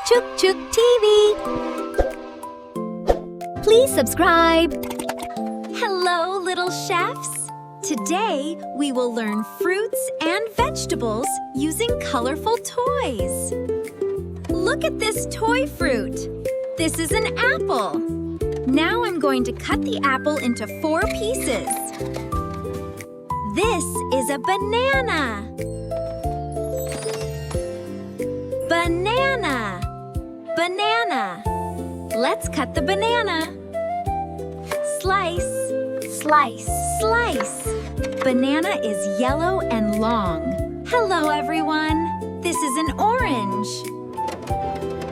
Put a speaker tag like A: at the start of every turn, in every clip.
A: Chhuk TV. Please subscribe. Hello, little chefs. Today, we will learn fruits and vegetables using colorful toys. Look at this toy fruit. This is an apple. Now I'm going to cut the apple into 4 pieces. This is a banana. Banana. Banana. Let's cut the banana. Slice. Slice. Slice. Banana is yellow and long. Hello, everyone. This is an orange.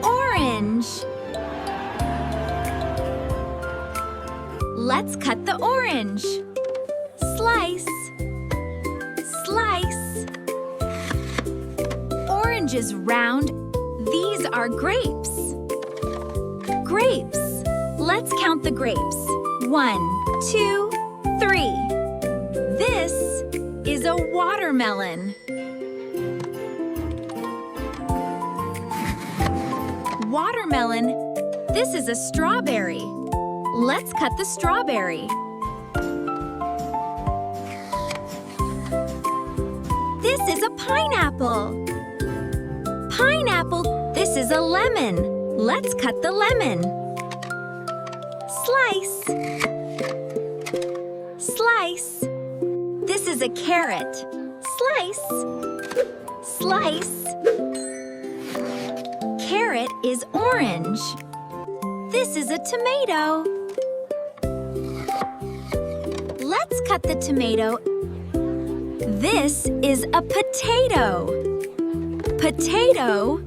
A: Orange. Let's cut the orange. Slice. Slice. Orange is round. These are grapes. Grapes. Let's count the grapes. 1, 2, 3. This is a watermelon. Watermelon. This is a strawberry. Let's cut the strawberry. This is a pineapple. Pineapple. This is a lemon. Let's cut the lemon. Slice. Slice. This is a carrot. Slice. Slice. Carrot is orange. This is a tomato. Let's cut the tomato. This is a potato. Potato.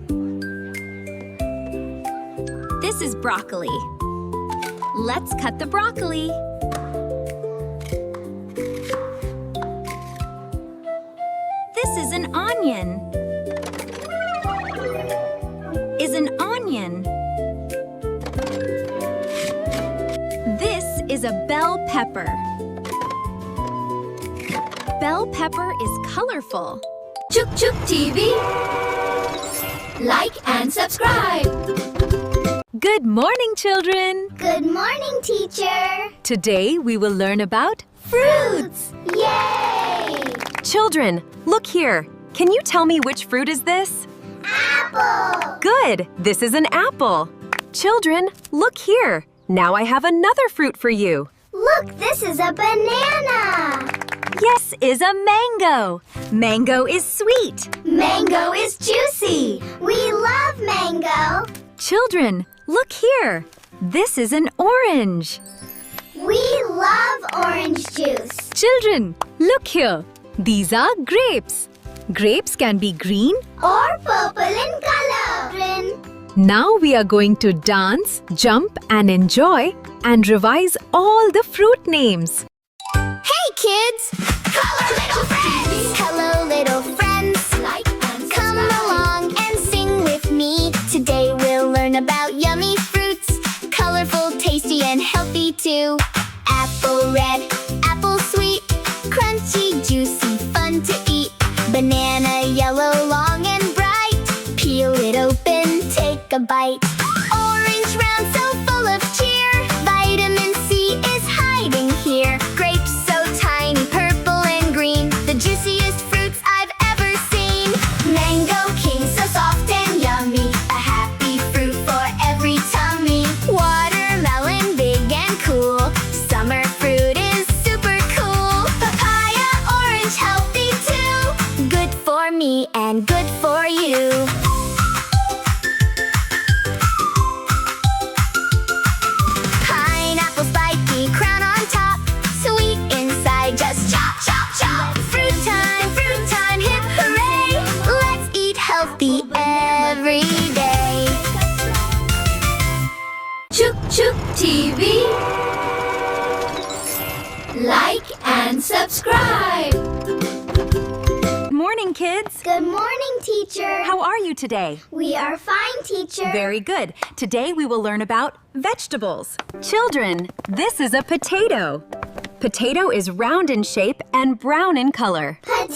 A: This is broccoli. Let's cut the broccoli. This is an onion. Is an onion. This is a bell pepper. Bell pepper is colorful.
B: Chhuk TV. Like and subscribe.
A: Good morning, children.
C: Good morning, teacher.
A: Today we will learn about
C: Fruits! Yay!
A: children. Look here. Can you tell me which fruit is this?
C: Apple!
A: Good. This is an apple. Children, look here. Now I have another fruit for you.
C: Look, this is a banana.
A: Yes, is a mango. Mango is sweet.
C: Mango is juicy. We love mango.
A: Children, look here. This is an orange.
C: We love orange juice.
A: Children, look here. These are grapes. Grapes can be green.
C: Or purple in color.
A: Now we are going to dance, jump and enjoy and revise all the fruit names.
C: Hey, kids! Color little friends! Hello, little friends. Come along and sing with me. Today we'll learn about yummy fruits. Colorful, tasty, and healthy too. Apple red, apple sweet. Crunchy, juicy, fun to eat. Banana yellow, long and bright. Peel it open, take a bite. Orange round, so full of cheer. Vitamin C is hiding here. Grapes so tiny, purple and green. The juiciest fruits I've ever seen. Mango king, so soft and yummy. A happy fruit for every tummy. Watermelon, big and cool. Summer fruit is super cool. Papaya, orange, healthy too. Good for me and good for you. Pineapple, spiky, crown on top. Sweet inside, just chop, chop, chop. Fruit time, hip hooray. Let's eat healthy every day.
B: Chhuk TV. Like and subscribe.
A: Morning, kids.
C: Good morning, teacher.
A: How are you today?
C: We are fine, teacher.
A: Very good. Today we will learn about vegetables. Children, this is a potato. Potato is round in shape and brown in color.
C: Potato.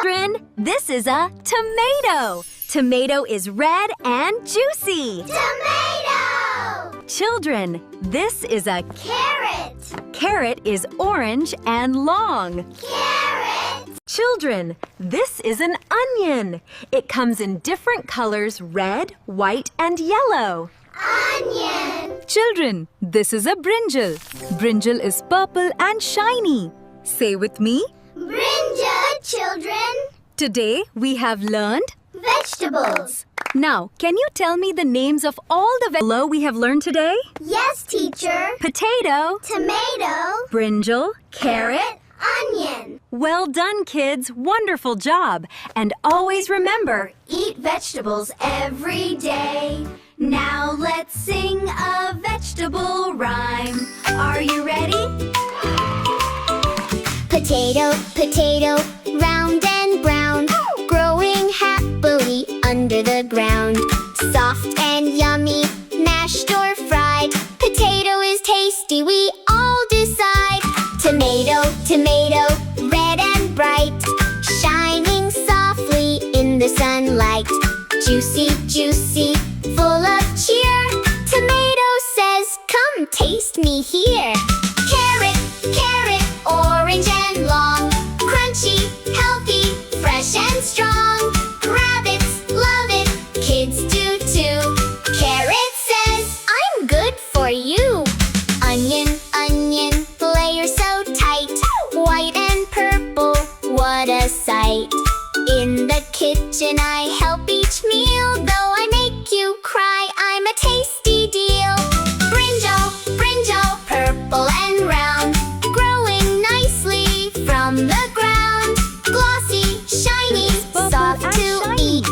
A: Children, this is a tomato. Tomato is red and juicy.
C: Tomato!
A: Children, this is a
C: Carrot!
A: carrot is orange and long.
C: Carrot!
A: Children, this is an onion. It comes in different colors, red, white, and yellow.
C: Onion!
A: Children, this is a brinjal. Brinjal is purple and shiny. Say with me.
C: Brinjal, children!
A: Today we have learned.
C: Vegetables!
A: Now, can you tell me the names of all the vegetables we have learned today?
C: Yes, teacher!
A: Potato,
C: Tomato!
A: brinjal, carrot.
C: Onion!
A: Well done, kids. Wonderful job. And always remember,
B: Eat vegetables every day. Now let's sing a vegetable rhyme. Are you ready?
C: Potato, potato, round and brown, growing happily under the ground. Soft and yummy, mashed or fried. Potato is tasty, we all decide. Tomato, tomato, red and bright, shining softly in the sunlight. Juicy, juicy, full of cheer. Tomato says, come taste me here. Carrot, carrot, orange and long, crunchy, healthy, fresh and strong. Rabbits love it, kids do too. Carrot says, I'm good for you. Onion, onion, layer so tight, white and purple, what a sight. In the kitchen I help each meal, though I make you cry, I'm a tasty deal. Brinjal, brinjal, purple and round, growing nicely from the ground. Glossy, shiny, soft to eat.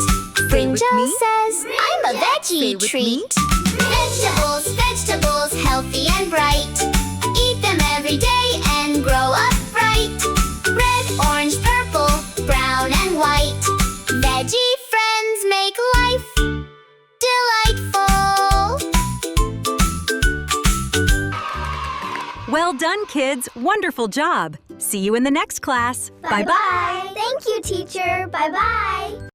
C: Brinjal says, I'm a veggie treat. Vegetables, vegetables, healthy and bright. Eat them every day and grow up bright. Red, orange, purple, brown and white. Veggie friends make life delightful.
A: well done, kids. Wonderful job. See you in the next class. Bye-bye.
C: Thank you, teacher. Bye-bye.